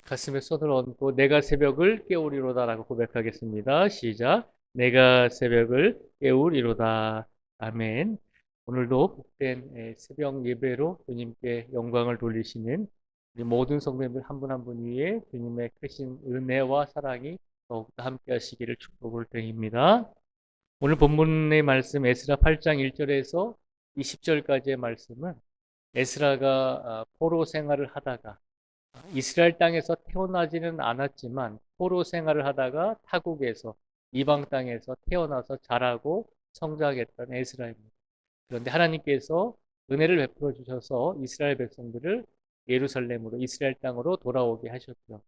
가슴에 손을 얹고 내가 새벽을 깨우리로다라고 고백하겠습니다. 시작. 내가 새벽을 깨우리로다. 아멘. 오늘도 복된 새벽 예배로 주님께 영광을 돌리시는 우리 모든 성도님들 한 분 한 분 위에 주님의 크신 은혜와 사랑이 더욱더 함께 하시기를 축복을 드립니다. 오늘 본문의 말씀 에스라 8장 1절에서 20절까지의 말씀은 에스라가 포로 생활을 하다가 이스라엘 땅에서 태어나지는 않았지만 포로 생활을 하다가 타국에서 이방 땅에서 태어나서 자라고 성장했던 에스라입니다. 그런데 하나님께서 은혜를 베풀어 주셔서 이스라엘 백성들을 예루살렘으로 이스라엘 땅으로 돌아오게 하셨죠.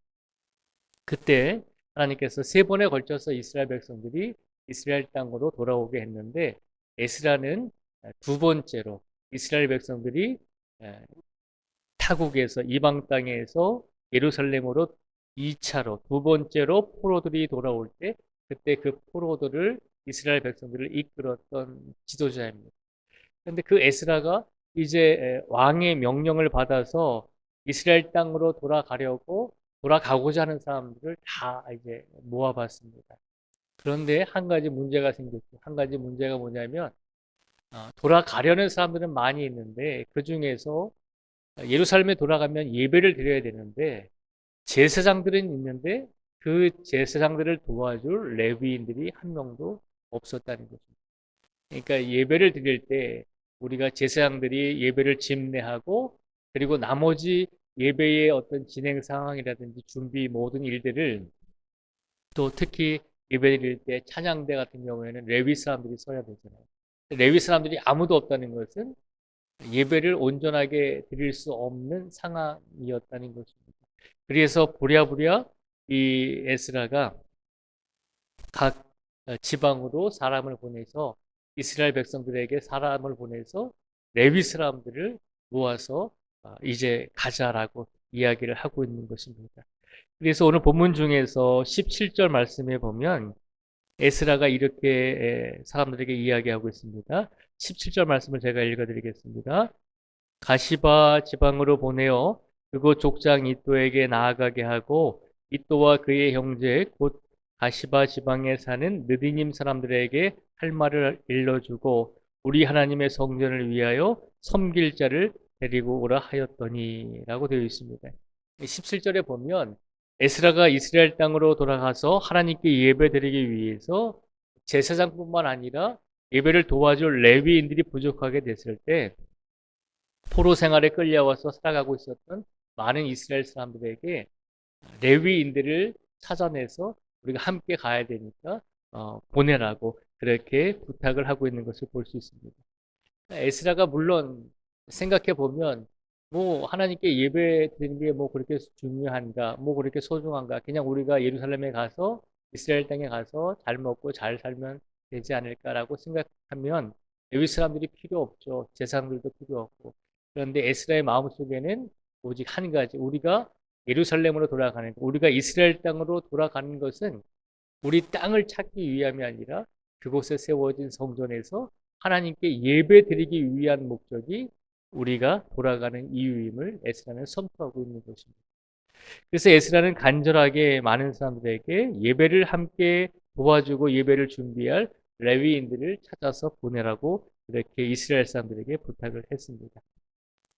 그때 하나님께서 세 번에 걸쳐서 이스라엘 백성들이 이스라엘 땅으로 돌아오게 했는데 에스라는 두 번째로 이스라엘 백성들이 타국에서 이방 땅에서 예루살렘으로 2차로 두 번째로 포로들이 돌아올 때 그때 그 포로들을 이스라엘 백성들을 이끌었던 지도자입니다. 그런데 그 에스라가 이제 왕의 명령을 받아서 이스라엘 땅으로 돌아가고자 하는 사람들을 다 이제 모아봤습니다. 그런데 한 가지 문제가 생겼죠. 한 가지 문제가 뭐냐면 돌아가려는 사람들은 많이 있는데 그 중에서 예루살렘에 돌아가면 예배를 드려야 되는데 제사장들은 있는데 그 제사장들을 도와줄 레위인들이 한 명도 없었다는 거죠. 그러니까 예배를 드릴 때 우리가 제사장들이 예배를 집례하고 그리고 나머지 예배의 어떤 진행 상황이라든지 준비 모든 일들을 또 특히 예배 드릴 때 찬양대 같은 경우에는 레위 사람들이 서야 되잖아요. 레위 사람들이 아무도 없다는 것은 예배를 온전하게 드릴 수 없는 상황이었다는 것입니다. 그래서 부랴부랴 이 에스라가 각 지방으로 사람을 보내서 이스라엘 백성들에게 사람을 보내서 레위 사람들을 모아서 이제 가자라고 이야기를 하고 있는 것입니다. 그래서 오늘 본문 중에서 17절 말씀에 보면 에스라가 이렇게 사람들에게 이야기하고 있습니다. 17절 말씀을 제가 읽어드리겠습니다. 가시바 지방으로 보내어 그곳 족장 이또에게 나아가게 하고 이또와 그의 형제 곧 가시바 지방에 사는 느디님 사람들에게 할 말을 일러주고 우리 하나님의 성전을 위하여 섬길 자를 데리고 오라 하였더니 라고 되어 있습니다. 17절에 보면 에스라가 이스라엘 땅으로 돌아가서 하나님께 예배드리기 위해서 제사장뿐만 아니라 예배를 도와줄 레위인들이 부족하게 됐을 때 포로 생활에 끌려와서 살아가고 있었던 많은 이스라엘 사람들에게 레위인들을 찾아내서 우리가 함께 가야 되니까 보내라고 그렇게 부탁을 하고 있는 것을 볼 수 있습니다. 에스라가 물론 생각해 보면 뭐 하나님께 예배 드리는 게 뭐 그렇게 중요한가, 뭐 그렇게 소중한가? 그냥 우리가 예루살렘에 가서 이스라엘 땅에 가서 잘 먹고 잘 살면 되지 않을까라고 생각하면 레위 사람들이 필요 없죠. 제사장들도 필요 없고. 그런데 에스라의 마음속에는 오직 한 가지, 우리가 예루살렘으로 돌아가는 것, 우리가 이스라엘 땅으로 돌아가는 것은 우리 땅을 찾기 위함이 아니라 그곳에 세워진 성전에서 하나님께 예배 드리기 위한 목적이 우리가 돌아가는 이유임을 에스라는 선포하고 있는 것입니다. 그래서 에스라는 간절하게 많은 사람들에게 예배를 함께 도와주고 예배를 준비할 레위인들을 찾아서 보내라고 이렇게 이스라엘 사람들에게 부탁을 했습니다.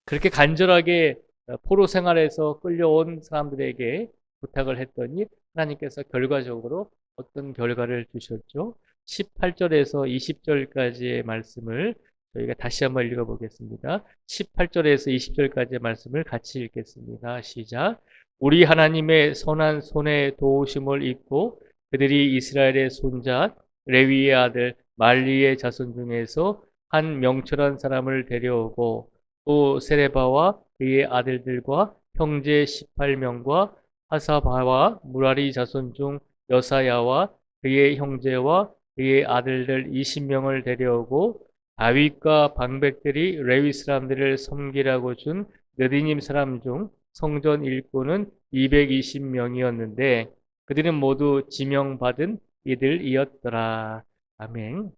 그렇게 간절하게 포로 생활에서 끌려온 사람들에게 부탁을 했더니 하나님께서 결과적으로 어떤 결과를 주셨죠? 18절에서 20절까지의 말씀을 저희가 다시 한번 읽어보겠습니다. 18절에서 20절까지의 말씀을 같이 읽겠습니다. 시작. 우리 하나님의 선한 손에 도우심을 입고 그들이 이스라엘의 손자 레위의 아들 말리의 자손 중에서 한 명철한 사람을 데려오고 또 세레바와 그의 아들들과 형제 18명과 하사바와 무라리 자손 중 여사야와 그의 형제와 그의 아들들 20명을 데려오고 다윗과 방백들이 레위 사람들을 섬기라고 준 느디님 사람 중 성전 일꾼은 220명이었는데 그들은 모두 지명받은 이들이었더라. 아멘.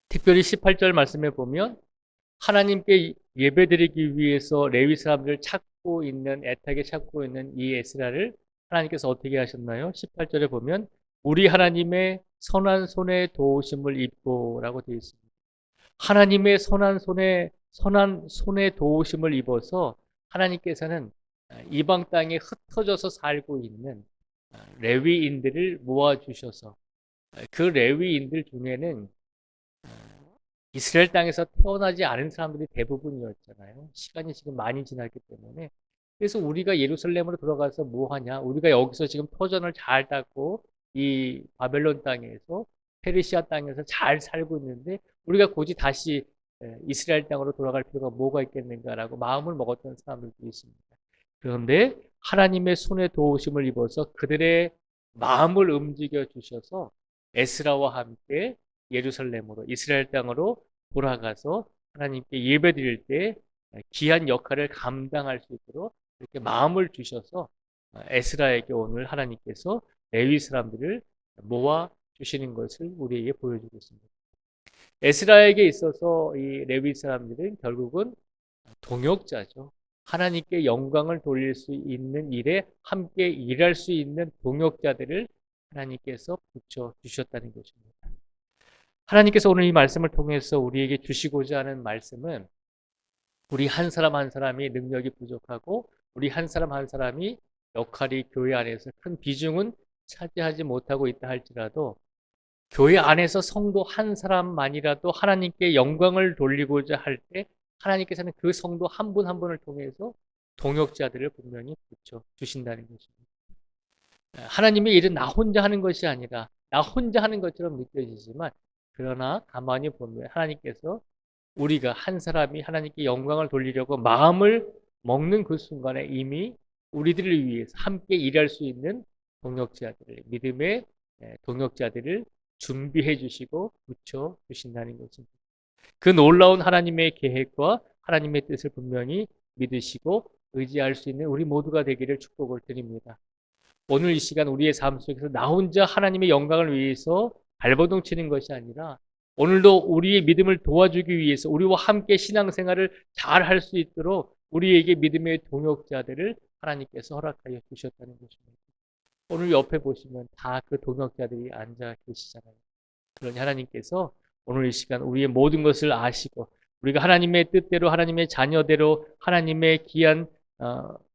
특별히 18절 말씀에 보면 하나님께 예배드리기 위해서 레위 사람들을 찾고 찾고 있는, 애타게 찾고 있는 이 에스라를 하나님께서 어떻게 하셨나요? 18절에 보면 우리 하나님의 선한 손에 도우심을 입고라고 되어 있습니다. 하나님의 선한 손에 도우심을 입어서 하나님께서는 이방 땅에 흩어져서 살고 있는 레위인들을 모아주셔서 그 레위인들 중에는 이스라엘 땅에서 태어나지 않은 사람들이 대부분이었잖아요. 시간이 지금 많이 지났기 때문에. 그래서 우리가 예루살렘으로 들어가서 뭐 하냐? 우리가 여기서 지금 터전을 잘 닦고 이 바벨론 땅에서 페르시아 땅에서 잘 살고 있는데 우리가 굳이 다시 이스라엘 땅으로 돌아갈 필요가 뭐가 있겠는가라고 마음을 먹었던 사람들도 있습니다. 그런데 하나님의 손에 도우심을 입어서 그들의 마음을 움직여 주셔서 에스라와 함께 예루살렘으로 이스라엘 땅으로 돌아가서 하나님께 예배드릴 때 귀한 역할을 감당할 수 있도록 이렇게 마음을 주셔서 에스라에게 오늘 하나님께서 레위 사람들을 모아 주시는 것을 우리에게 보여주고 있습니다. 에스라에게 있어서 이 레위 사람들은 결국은 동역자죠. 하나님께 영광을 돌릴 수 있는 일에 함께 일할 수 있는 동역자들을 하나님께서 붙여 주셨다는 것입니다. 하나님께서 오늘 이 말씀을 통해서 우리에게 주시고자 하는 말씀은 우리 한 사람 한 사람이 능력이 부족하고 우리 한 사람 한 사람이 역할이 교회 안에서 큰 비중은 차지하지 못하고 있다 할지라도 교회 안에서 성도 한 사람만이라도 하나님께 영광을 돌리고자 할 때 하나님께서는 그 성도 한 분 한 분을 통해서 동역자들을 분명히 붙여 주신다는 것입니다. 하나님의 일은 나 혼자 하는 것이 아니라 나 혼자 하는 것처럼 느껴지지만 그러나 가만히 보면 하나님께서 우리가 한 사람이 하나님께 영광을 돌리려고 마음을 먹는 그 순간에 이미 우리들을 위해서 함께 일할 수 있는 동역자들을 믿음의 동역자들을 준비해 주시고 붙여 주신다는 것입니다. 그 놀라운 하나님의 계획과 하나님의 뜻을 분명히 믿으시고 의지할 수 있는 우리 모두가 되기를 축복을 드립니다. 오늘 이 시간 우리의 삶 속에서 나 혼자 하나님의 영광을 위해서 발버둥 치는 것이 아니라 오늘도 우리의 믿음을 도와주기 위해서 우리와 함께 신앙생활을 잘 할 수 있도록 우리에게 믿음의 동역자들을 하나님께서 허락하여 주셨다는 것입니다. 오늘 옆에 보시면 다 그 동역자들이 앉아 계시잖아요. 그러니 하나님께서 오늘 이 시간 우리의 모든 것을 아시고 우리가 하나님의 뜻대로 하나님의 자녀대로 하나님의 귀한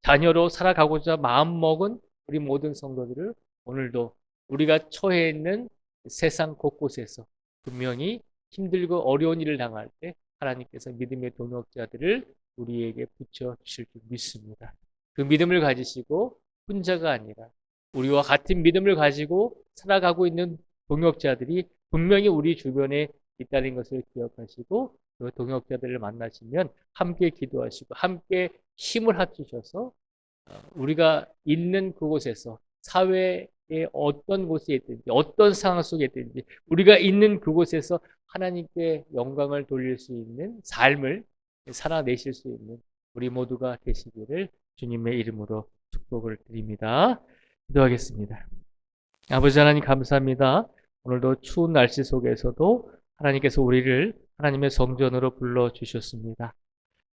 자녀로 살아가고자 마음먹은 우리 모든 성도들을 오늘도 우리가 처해 있는 세상 곳곳에서 분명히 힘들고 어려운 일을 당할 때 하나님께서 믿음의 동역자들을 우리에게 붙여주실 줄 믿습니다. 그 믿음을 가지시고 혼자가 아니라 우리와 같은 믿음을 가지고 살아가고 있는 동역자들이 분명히 우리 주변에 있다는 것을 기억하시고 그 동역자들을 만나시면 함께 기도하시고 함께 힘을 합치셔서 우리가 있는 그곳에서 사회의 어떤 곳에 있든지 어떤 상황 속에 있든지 우리가 있는 그곳에서 하나님께 영광을 돌릴 수 있는 삶을 살아내실 수 있는 우리 모두가 되시기를 주님의 이름으로 축복을 드립니다. 기도하겠습니다. 아버지 하나님 감사합니다. 오늘도 추운 날씨 속에서도 하나님께서 우리를 하나님의 성전으로 불러주셨습니다.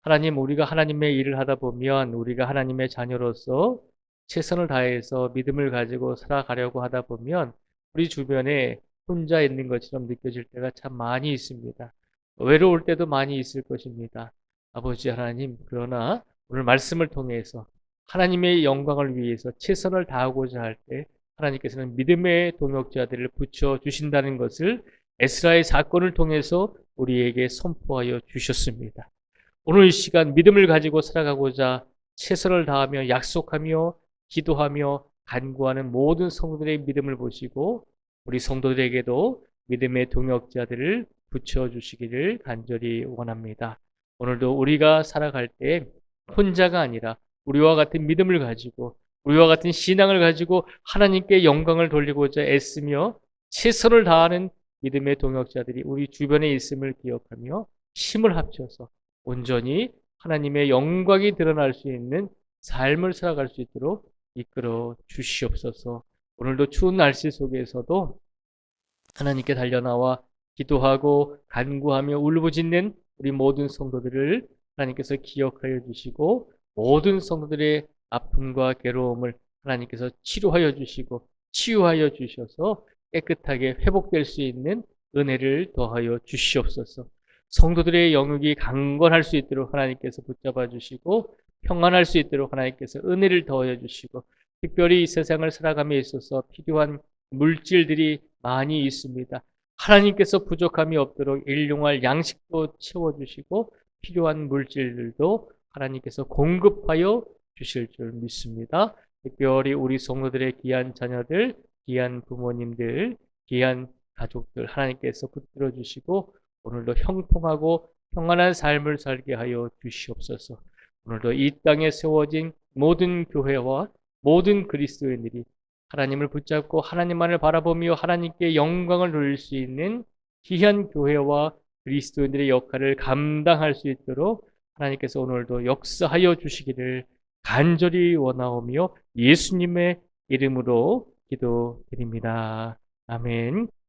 하나님, 우리가 하나님의 일을 하다 보면 우리가 하나님의 자녀로서 최선을 다해서 믿음을 가지고 살아가려고 하다 보면 우리 주변에 혼자 있는 것처럼 느껴질 때가 참 많이 있습니다. 외로울 때도 많이 있을 것입니다. 아버지 하나님, 그러나 오늘 말씀을 통해서 하나님의 영광을 위해서 최선을 다하고자 할 때 하나님께서는 믿음의 동역자들을 붙여주신다는 것을 에스라의 사건을 통해서 우리에게 선포하여 주셨습니다. 오늘 이 시간 믿음을 가지고 살아가고자 최선을 다하며 약속하며 기도하며 간구하는 모든 성도들의 믿음을 보시고 우리 성도들에게도 믿음의 동역자들을 붙여주시기를 간절히 원합니다. 오늘도 우리가 살아갈 때 혼자가 아니라 우리와 같은 믿음을 가지고 우리와 같은 신앙을 가지고 하나님께 영광을 돌리고자 애쓰며 최선을 다하는 믿음의 동역자들이 우리 주변에 있음을 기억하며 힘을 합쳐서 온전히 하나님의 영광이 드러날 수 있는 삶을 살아갈 수 있도록 이끌어 주시옵소서. 오늘도 추운 날씨 속에서도 하나님께 달려나와 기도하고 간구하며 울부짖는 우리 모든 성도들을 하나님께서 기억하여 주시고 모든 성도들의 아픔과 괴로움을 하나님께서 치료하여 주시고 치유하여 주셔서 깨끗하게 회복될 수 있는 은혜를 더하여 주시옵소서. 성도들의 영역이 강건할 수 있도록 하나님께서 붙잡아 주시고 평안할 수 있도록 하나님께서 은혜를 더하여 주시고, 특별히 이 세상을 살아감에 있어서 필요한 물질들이 많이 있습니다. 하나님께서 부족함이 없도록 일용할 양식도 채워주시고 필요한 물질들도 하나님께서 공급하여 주실 줄 믿습니다. 특별히 우리 성도들의 귀한 자녀들, 귀한 부모님들, 귀한 가족들 하나님께서 붙들어 주시고 오늘도 형통하고 평안한 삶을 살게 하여 주시옵소서. 오늘도 이 땅에 세워진 모든 교회와 모든 그리스도인들이 하나님을 붙잡고 하나님만을 바라보며 하나님께 영광을 돌릴 수 있는 귀한 교회와 그리스도인들의 역할을 감당할 수 있도록 하나님께서 오늘도 역사하여 주시기를 간절히 원하오며 예수님의 이름으로 기도드립니다. 아멘.